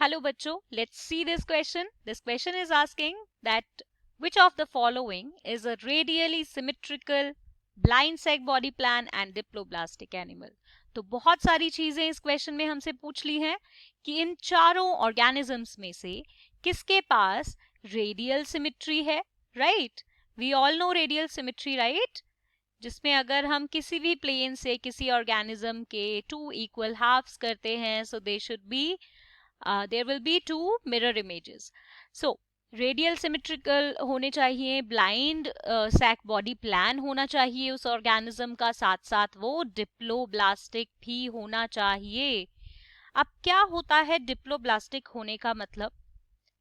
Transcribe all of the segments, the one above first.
Hello bachcho, let's see this question. This question is asking that which of the following is a radially symmetrical blind sac body plan and diploblastic animal. तो बहुत सारी चीजें इस question में हमसे पूछ ली हैं कि इन चारों ऑर्गेनिजम्स में से किसके पास रेडियल सिमेट्री है, right? We all know radial symmetry, right? जिसमें अगर हम किसी भी प्लेन से किसी ऑर्गेनिज्म के टू इक्वल हाफ्स करते हैं, so they should be there will be two mirror images. So radial symmetrical होने चाहिए, ब्लाइंड सैक बॉडी प्लान होना चाहिए उस ऑर्गेनिज्म का, साथ साथ वो डिप्लोब्लास्टिक भी होना चाहिए. अब क्या होता है डिप्लोब्लास्टिक होने का मतलब?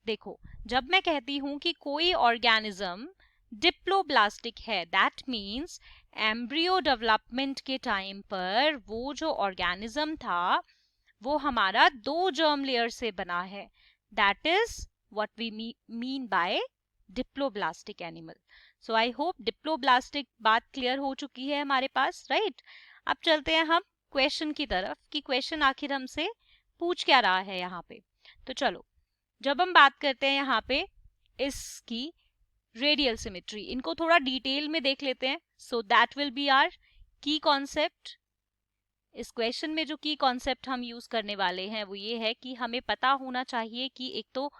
देखो, जब मैं कहती हूं कि कोई ऑर्गेनिज्म डिप्लोब्लास्टिक है, दैट मीन्स एम्ब्रियो डेवलपमेंट के टाइम पर वो जो ऑर्गेनिज्म था वो हमारा दो जर्म लेयर से बना है. That is what we mean by diploblastic animal. So I hope diploblastic बात क्लियर हो चुकी है हमारे पास, राइट? अब चलते हैं हम क्वेश्चन की तरफ कि क्वेश्चन आखिर हमसे पूछ क्या रहा है यहाँ पे. तो चलो, जब हम बात करते हैं यहाँ पे इसकी रेडियल सिमेट्री, इनको थोड़ा डिटेल में देख लेते हैं. So that will be our key concept. इस क्वेश्चन में जो की कॉन्सेप्ट हम यूज करने वाले हैं वो ये है कि हमें पता होना चाहिए कि एक तो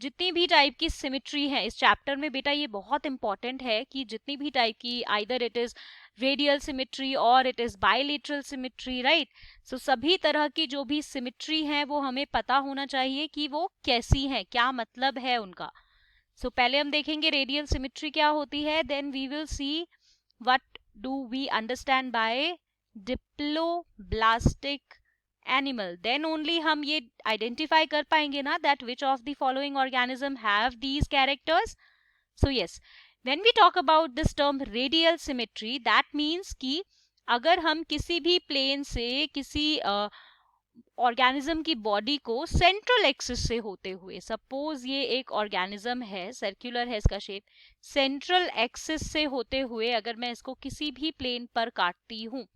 जितनी भी टाइप की सिमेट्री है इस चैप्टर में, बेटा ये बहुत इंपॉर्टेंट है कि जितनी भी टाइप की, either it is radial symmetry और it is bilateral symmetry, right? So सभी तरह की जो भी सिमेट्री है वो हमें पता होना चाहिए कि वो कैसी है, क्या मतलब है उनका. सो पहले हम देखेंगे रेडियल सिमेट्री क्या होती है, then we will see what do we understand by diploblastic animal. Then only हम ये आइडेंटिफाई कर पाएंगे ना that which of the following organism have these characters. So yes, when we talk about this term radial symmetry, that means कि अगर हम किसी भी प्लेन से किसी ऑर्गेनिज्म की बॉडी को सेंट्रल एक्सिस से होते हुए, सपोज ये एक ऑर्गेनिज्म है, सर्कुलर है इसका शेप, सेंट्रल एक्सिस से होते हुए अगर मैं इसको किसी भी प्लेन पर काटती हूँ,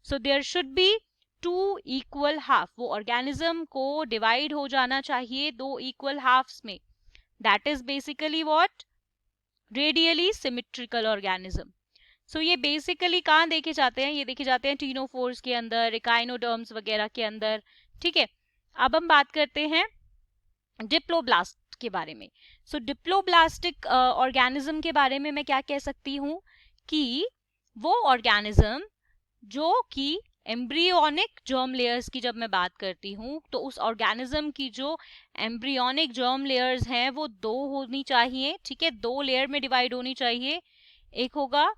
so there should be two equal half. वो ऑर्गेनिज्म को डिवाइड हो जाना चाहिए दो इक्वल हाफ्स में. That is basically what radially symmetrical organism. So ये बेसिकली कहाँ देखे जाते हैं? ये देखे जाते हैं टीनोफोर्स के अंदर, एकाइनोडर्म्स वगैरह के अंदर, ठीक है? अब हम बात करते हैं डिप्लोब्लास्ट के बारे में. सो डिप्लोब्लास्टिक ऑर्गेनिज्म के बारे में मैं क्या कह सकती हूँ कि वो ऑर्गेनिज्म जो कि एम्ब्रियोनिक जर्म लेयर्स की जब मैं बात करती हूँ तो उस ऑर्गेनिज्म की जो एम्ब्रियोनिक जर्म लेयर्स हैं वो दो होनी चाहिए, ठीक है? दो लेयर में डिवाइड होनी चाहिए. एक होगा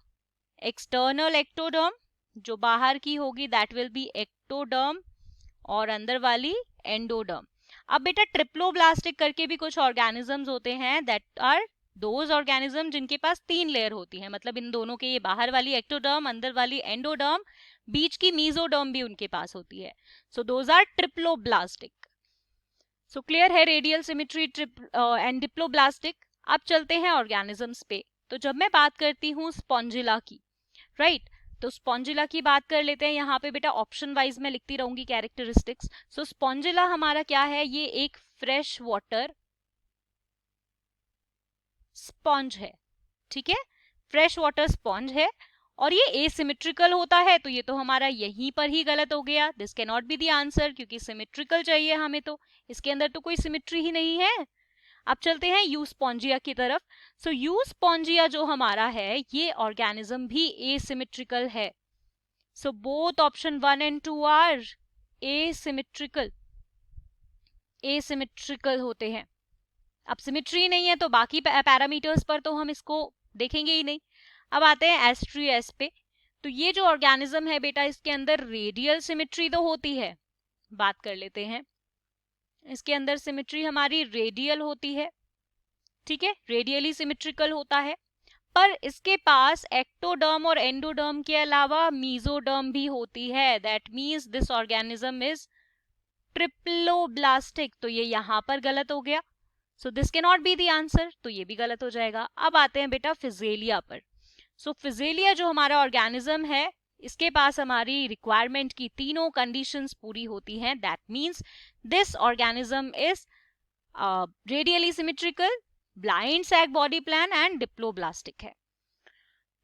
एक्सटर्नल एक्टोडर्म, जो बाहर की होगी दैट विल बी एक्टोडर्म, और अंदर वाली एंडोडर्म. अब बेटा ट्रिप्लोब्लास्टिक करके भी कुछ ऑर्गेनिजम्स होते हैं दैट आर दोज ऑर्गेनिज्म जिनके पास तीन लेयर होती है, मतलब इन दोनों के, ये बाहर वाली एक्टोडर्म, अंदर वाली एंडोडर्म, बीच की मीजोडर्म भी उनके पास होती है. So those are triploblastic. So clear है रेडियल सिमेट्री एंड डिप्लोब्लास्टिक. अब चलते हैं ऑर्गेनिजम्स पे. तो जब मैं बात करती हूँ स्पॉन्जिला की, राइट, तो स्पॉन्जिला की बात कर लेते हैं. यहाँ पे बेटा ऑप्शन वाइज मैं लिखती रहूंगी कैरेक्टरिस्टिक्स. सो स्पॉन्जिला हमारा क्या है? ये एक फ्रेश वाटर स्पॉन्ज है, ठीक है? फ्रेश वाटर स्पॉन्ज है और ये एसिमेट्रिकल होता है, तो ये तो हमारा यहीं पर ही गलत हो गया. This can not be the answer क्योंकि सिमेट्रिकल चाहिए हमें, तो इसके अंदर तो कोई सिमेट्री ही नहीं है. अब चलते हैं यूस्पॉन्जिया की तरफ. सो यूस्पॉन्जिया जो हमारा है ये ऑर्गेनिज्म भी एसिमेट्रिकल है. So both option 1 and 2 are asymmetrical, asymmetrical होते हैं. अब सिमेट्री नहीं है तो बाकी पैरामीटर्स पर तो हम इसको देखेंगे ही नहीं. अब आते हैं एस्ट्रियस पे. तो ये जो ऑर्गेनिज्म है बेटा इसके अंदर रेडियल सिमेट्री तो होती है, बात कर लेते हैं. इसके अंदर सिमेट्री हमारी रेडियल होती है, ठीक है? रेडियली सिमेट्रिकल होता है. पर इसके पास एक्टोडर्म और एंडोडर्म के अलावा मीजोडर्म भी होती है. That means this organism is triploblastic. तो ये यहां पर गलत हो गया. So this can not be the answer, तो ये भी गलत हो जाएगा. अब आते हैं बेटा फिजेलिया पर. सो फिजेलिया जो हमारा ऑर्गेनिज्म है इसके पास हमारी रिक्वायरमेंट की तीनों कंडीशंस पूरी होती हैं, that means this organism is radially symmetrical, blind sac body plan and diploblastic है।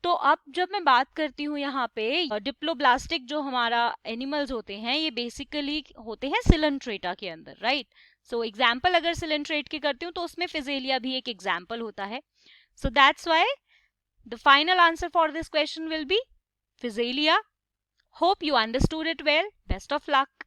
तो अब जब मैं बात करती हूँ यहाँ पे डिप्लोब्लास्टिक जो हमारा एनिमल्स होते हैं ये बेसिकली होते हैं सिलेंट्रेटा के अंदर, राइट। सो एग्जाम्पल अगर सिलेंट्रेट की करती हूँ तो उसमें फिजेलिया भी एक एग्जाम्पल होता है। So that's why the final answer for this question will be Physalia. Hope you understood it well. Best of luck.